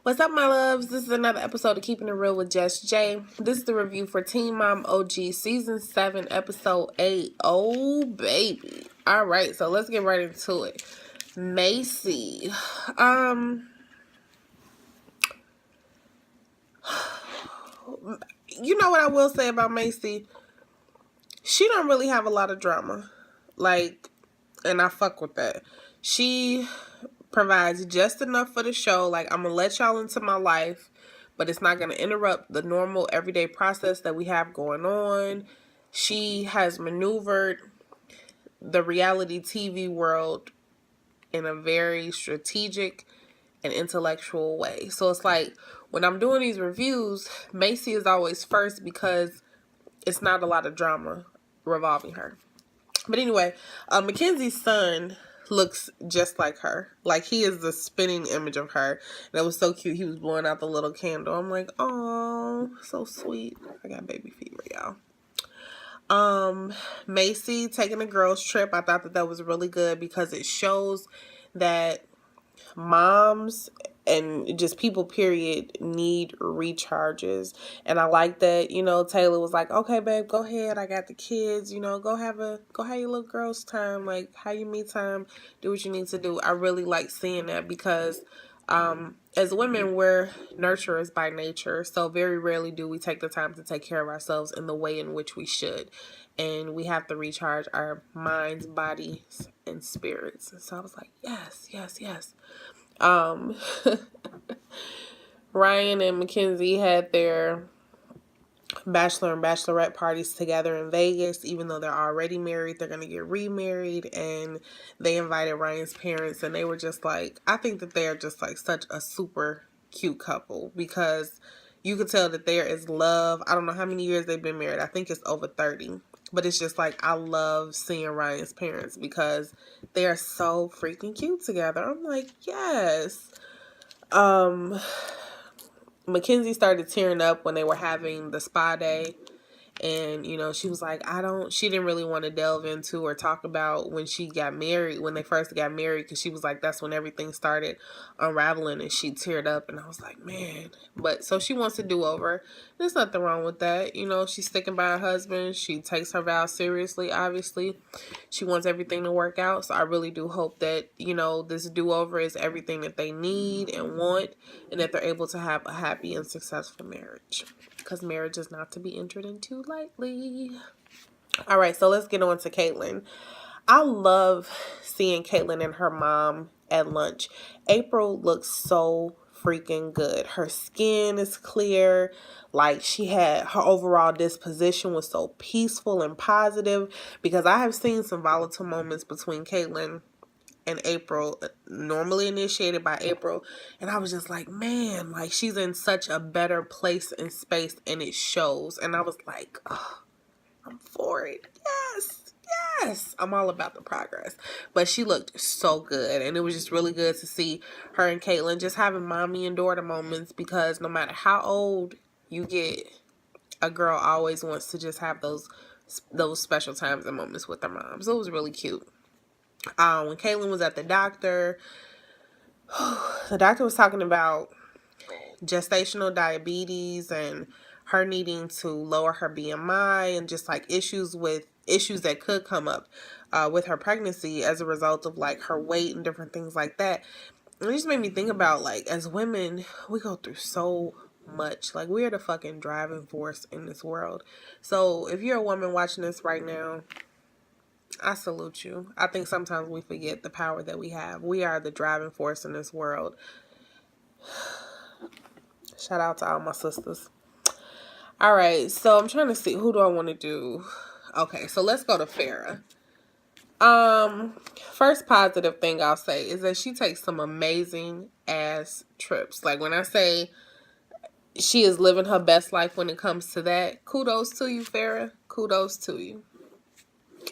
What's up, my loves? This is another episode of Keeping It Real with Jess J. This is the review for Teen Mom OG Season 7, Episode 8. Oh, baby. Alright, so let's get right into it. Macy. You know what I will say about Macy? She don't really have a lot of drama. And I fuck with that. She provides just enough for the show. I'm going to let y'all into my life, but it's not going to interrupt the normal everyday process that we have going on. She has maneuvered the reality TV world in a very strategic and intellectual way. So it's like when I'm doing these reviews, Macy is always first because it's not a lot of drama revolving her. But anyway, Mackenzie's son looks just like her. Like, he is the spinning image of her. And it was so cute. He was blowing out the little candle. I'm like, oh, so sweet. I got baby fever, y'all. Macy taking a girls trip. I thought that was really good because it shows that moms and just people period need recharges. And I like that, Taylor was like, okay, babe, go ahead, I got the kids, go have your little girls time, have your me time, do what you need to do. I really like seeing that because as women, we're nurturers by nature, so very rarely do we take the time to take care of ourselves in the way in which we should. And we have to recharge our minds, bodies, and spirits. So I was like, yes. Ryan and Mackenzie had their bachelor and bachelorette parties together in Vegas. Even though they're already married, they're going to get remarried. And they invited Ryan's parents. And they were just like, I think that they're just like such a super cute couple. Because you could tell that there is love. I don't know how many years they've been married. I think it's over 30. But it's just like, I love seeing Ryan's parents because they're so freaking cute together. I'm like, yes. Mackenzie started tearing up when they were having the spa day. And, she was like, she didn't really want to delve into or talk about when she got married, when they first got married, because she was like, that's when everything started unraveling, and she teared up. And I was like, man. But so she wants to do over. There's nothing wrong with that. She's sticking by her husband. She takes her vows seriously, obviously. She wants everything to work out. So I really do hope that, this do-over is everything that they need and want, and that they're able to have a happy and successful marriage. Because marriage is not to be entered into lightly. All right, so let's get on to Caitlyn. I love seeing Caitlyn and her mom at lunch. April looks so freaking good. Her skin is clear. Her overall disposition was so peaceful and positive. Because I have seen some volatile moments between Caitlyn and April, normally initiated by April, and I was just like, man, she's in such a better place and space, and it shows. And I was like, oh, I'm for it. Yes, I'm all about the progress. But she looked so good, and it was just really good to see her and Caitlyn just having mommy and daughter moments, because no matter how old you get, a girl always wants to just have those special times and moments with their mom. So it was really cute. When Caitlyn was at the doctor was talking about gestational diabetes and her needing to lower her BMI and just issues that could come up with her pregnancy as a result of her weight and different things like that. And it just made me think about as women, we go through so much. We are the fucking driving force in this world. So if you're a woman watching this right now, I salute you. I think sometimes we forget the power that we have. We are the driving force in this world. Shout out to all my sisters. All right, so I'm trying to see, who do I want to do? Okay, so let's go to Farrah. First positive thing I'll say is that she takes some amazing ass trips. When I say she is living her best life when it comes to that, kudos to you, Farrah. Kudos to you.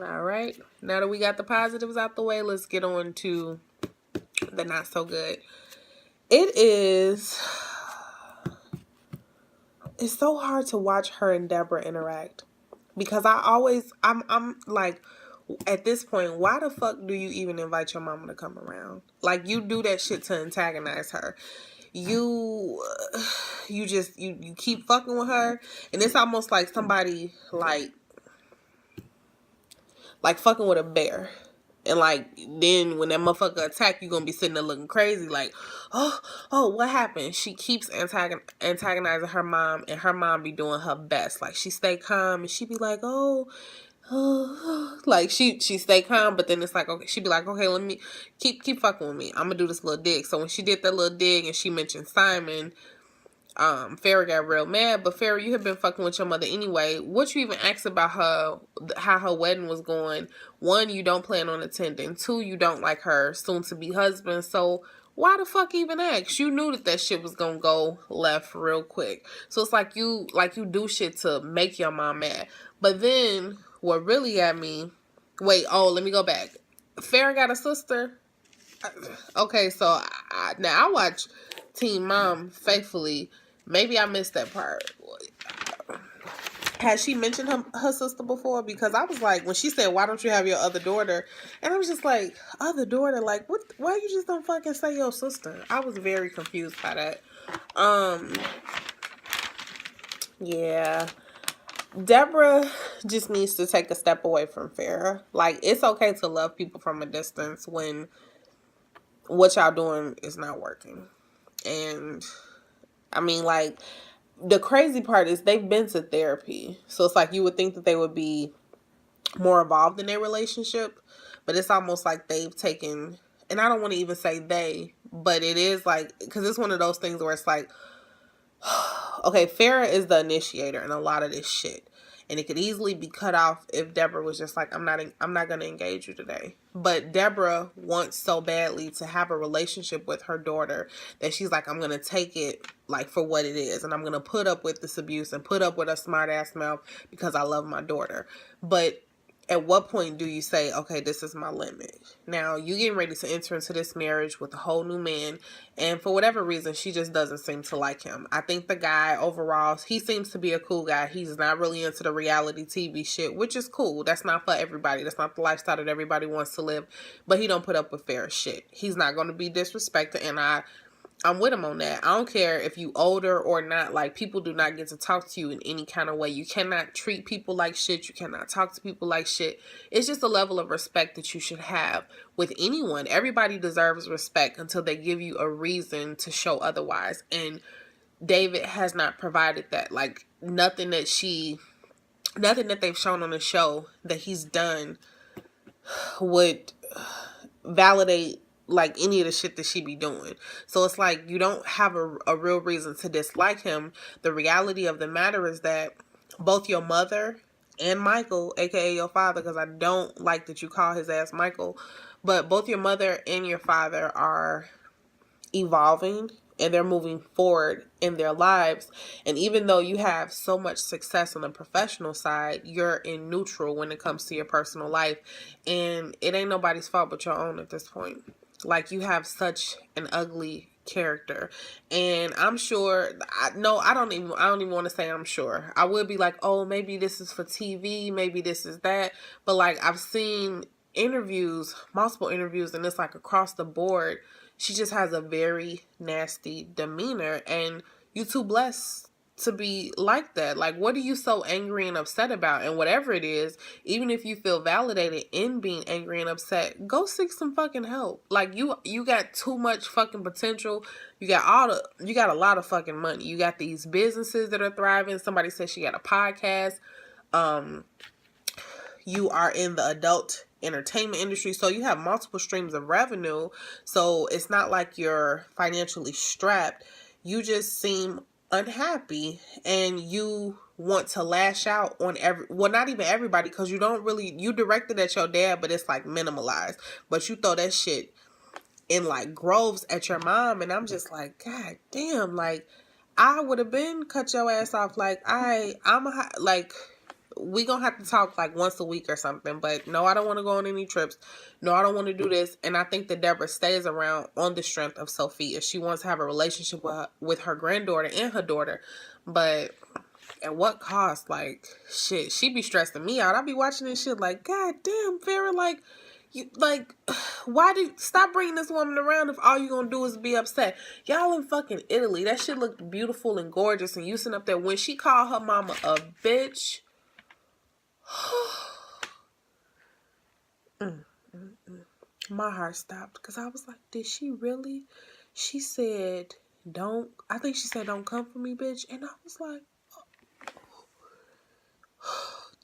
All right, now that we got the positives out the way, let's get on to the not so good. It's so hard to watch her and Deborah interact, because I'm like, at this point, why the fuck do you even invite your mama to come around? You do that shit to antagonize her. you keep fucking with her, and it's almost like somebody like fucking with a bear. And like then when that motherfucker attack, you gonna be sitting there looking crazy like, oh, what happened? She keeps antagonizing her mom, and her mom be doing her best. Like she stay calm, and she be like, like she stay calm, but then it's like, okay, she be like, okay, let me keep fucking with me. I'm gonna do this little dig. So when she did that little dig and she mentioned Simon, Farrah got real mad. But Farrah, you have been fucking with your mother anyway. What you even asked about her, how her wedding was going? One, you don't plan on attending. Two, you don't like her soon to be husband. So why the fuck even ask? You knew that shit was gonna go left real quick. So it's like you do shit to make your mom mad. But then what really got me? Wait, let me go back. Farrah got a sister. Okay, so now I watch Teen Mom faithfully. Maybe I missed that part. Has she mentioned her sister before? Because I was like, when she said, why don't you have your other daughter? And I was just like, other daughter? Like, what? Why you just don't fucking say your sister? I was very confused by that. Yeah. Deborah just needs to take a step away from Farrah. Like, it's okay to love people from a distance when what y'all doing is not working. And I mean, like, the crazy part is they've been to therapy. So it's like you would think that they would be more involved in their relationship. But it's almost like they've taken, and I don't want to even say they, but it is like, because it's one of those things where it's like, okay, Farrah is the initiator in a lot of this shit. And it could easily be cut off if Deborah was just like, I'm not going to engage you today. But Deborah wants so badly to have a relationship with her daughter that she's like, I'm going to take it like for what it is. And I'm going to put up with this abuse and put up with a smart ass mouth because I love my daughter. But at what point do you say, okay, this is my limit? Now, you getting ready to enter into this marriage with a whole new man, and for whatever reason, she just doesn't seem to like him. I think the guy, overall, he seems to be a cool guy. He's not really into the reality TV shit, which is cool. That's not for everybody. That's not the lifestyle that everybody wants to live. But he don't put up with fair shit. He's not going to be disrespected, and I'm with him on that. I don't care if you older or not. Like, people do not get to talk to you in any kind of way. You cannot treat people like shit. You cannot talk to people like shit. It's just a level of respect that you should have with anyone. Everybody deserves respect until they give you a reason to show otherwise. And David has not provided that. Like, nothing that they've shown on the show that he's done would validate like any of the shit that she be doing. So it's like you don't have a real reason to dislike him. The reality of the matter is that both your mother and Michael, aka your father, because I don't like that you call his ass Michael, but both your mother and your father are evolving and they're moving forward in their lives. And even though you have so much success on the professional side, you're in neutral when it comes to your personal life. And it ain't nobody's fault but your own at this point. Like, you have such an ugly character, and I'm sure, I don't even want to say I'm sure. I would be like, oh, maybe this is for TV, maybe this is that, but like, I've seen multiple interviews, and it's like across the board, she just has a very nasty demeanor, and you too blessed to be like that. Like, what are you so angry and upset about? And whatever it is, even if you feel validated in being angry and upset, go seek some fucking help. Like, you got too much fucking potential. You got a lot of fucking money. You got these businesses that are thriving. Somebody said she got a podcast. You are in the adult entertainment industry, so you have multiple streams of revenue. So it's not like you're financially strapped. You just seem unhappy, and you want to lash out on not even everybody, because you directed at your dad, but it's like minimalized, but you throw that shit in like groves at your mom. And I'm just like, god damn, like, I would have been cut your ass off. Like, we gonna have to talk like once a week or something. But no, I don't want to go on any trips. No, I don't want to do this. And I think that Deborah stays around on the strength of Sophia. She wants to have a relationship with her granddaughter and her daughter. But at what cost? Like, shit, she be stressing me out. I be watching this shit like, god damn, Farrah, like, You like, why do stop bringing this woman around if all you gonna do is be upset? Y'all in fucking Italy, that shit looked beautiful and gorgeous, and you sitting up there when she called her mama a bitch. My heart stopped because I was like, did she really? She said, don't. I think she said, don't come for me, bitch. And I was like,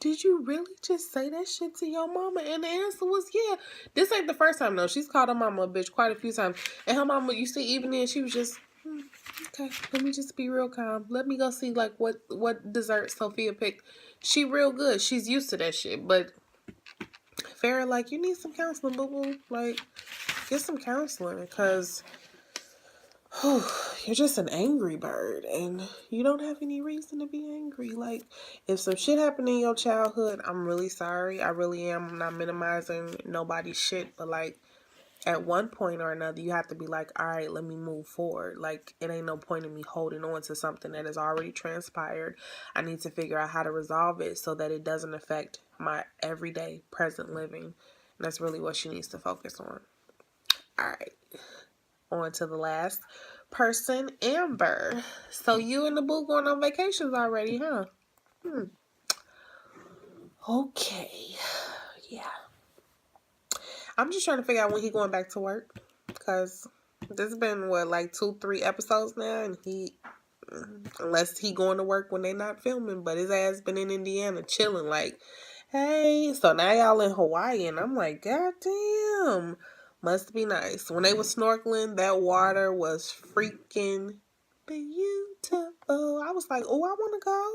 did you really just say that shit to your mama? And the answer was yeah. This ain't the first time though. She's called her mama a bitch quite a few times. And her mama, you see, even then she was just, okay, let me just be real calm. Let me go see like what dessert Sophia picked. She real good. She's used to that shit. But Farrah, like, you need some counseling, boo boo. Like, get some counseling because you're just an angry bird and you don't have any reason to be angry. Like, if some shit happened in your childhood, I'm really sorry. I really am. I'm not minimizing nobody's shit, but like, at one point or another, you have to be like, all right, let me move forward. Like, it ain't no point in me holding on to something that has already transpired. I need to figure out how to resolve it so that it doesn't affect my everyday present living. And that's really what she needs to focus on. All right. On to the last person, Amber. So you and the boo going on vacations already, huh? Okay. Yeah. I'm just trying to figure out when he going back to work. Because this has been, what, like 2-3 episodes now? And he, unless he going to work when they not filming, but his ass been in Indiana chilling like, hey. So now y'all in Hawaii. And I'm like, God damn. Must be nice. When they was snorkeling, that water was freaking beautiful. I was like, oh, I want to go.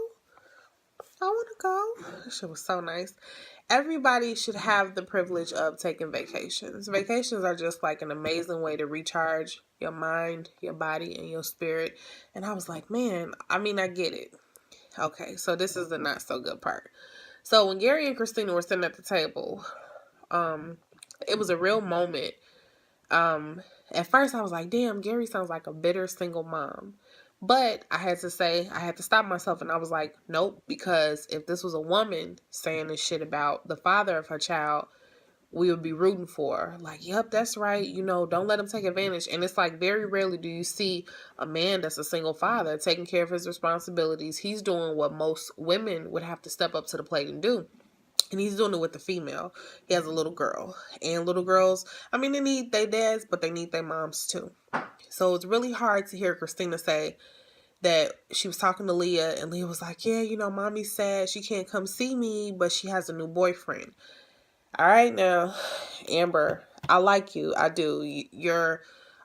I want to go. That shit was so nice. Everybody should have the privilege of taking vacations. Vacations are just like an amazing way to recharge your mind, your body, and your spirit. And I was like, man, I mean, I get it. Okay, so this is the not so good part. So when Gary and Christina were sitting at the table, it was a real moment. At first I was like, damn, Gary sounds like a bitter single mom. But I had to stop myself, and I was like, nope, because if this was a woman saying this shit about the father of her child, we would be rooting for her. Like, yep, that's right. You know, don't let him take advantage. And it's like, very rarely do you see a man that's a single father taking care of his responsibilities. He's doing what most women would have to step up to the plate and do. And he's doing it with the female. He has a little girl. And little girls, I mean, they need their dads, but they need their moms too. So it's really hard to hear Christina say that she was talking to Leah, and Leah was like, yeah, you know, mommy's sad. She can't come see me, but she has a new boyfriend. All right, now, Amber, I like you. I do. You're,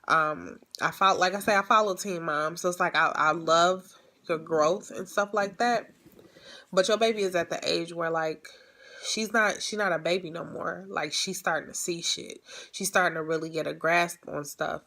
I follow Teen Mom. So it's like, I love your growth and stuff like that. But your baby is at the age where, like, she's not a baby no more. Like, she's starting to see shit. She's starting to really get a grasp on stuff.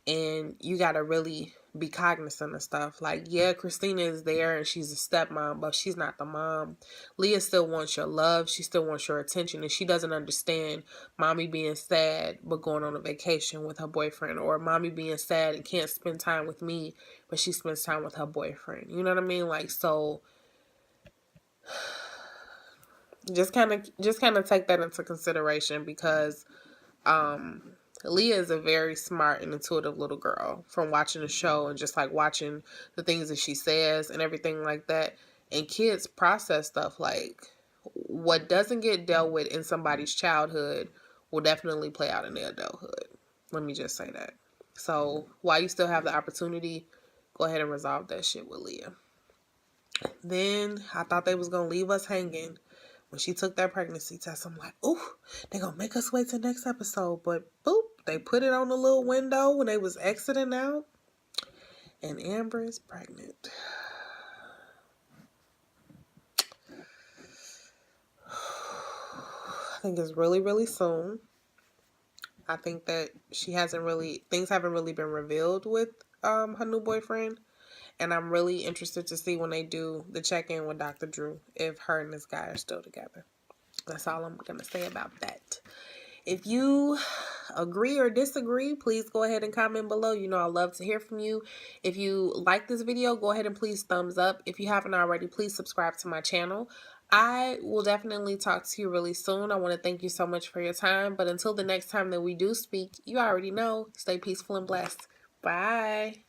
And you got to really be cognizant of stuff. Like, yeah, Christina is there and she's a stepmom, but she's not the mom. Leah still wants your love. She still wants your attention. And she doesn't understand mommy being sad but going on a vacation with her boyfriend, or mommy being sad and can't spend time with me, but she spends time with her boyfriend. You know what I mean? Like, so just kind of take that into consideration, because Leah is a very smart and intuitive little girl from watching the show and just like watching the things that she says and everything like that. And kids process stuff. Like, what doesn't get dealt with in somebody's childhood will definitely play out in their adulthood. Let me just say that. So while you still have the opportunity, go ahead and resolve that shit with Leah. Then I thought they was going to leave us hanging. When she took that pregnancy test, I'm like, ooh, they're going to make us wait till next episode. But boop, they put it on the little window when they was exiting out. And Amber is pregnant. I think it's really, really soon. I think that things haven't really been revealed with her new boyfriend. And I'm really interested to see when they do the check-in with Dr. Drew, if her and this guy are still together. That's all I'm going to say about that. If you agree or disagree, please go ahead and comment below. You know, I love to hear from you. If you like this video, go ahead and please thumbs up. If you haven't already, please subscribe to my channel. I will definitely talk to you really soon. I want to thank you so much for your time. But until the next time that we do speak, you already know, stay peaceful and blessed. Bye.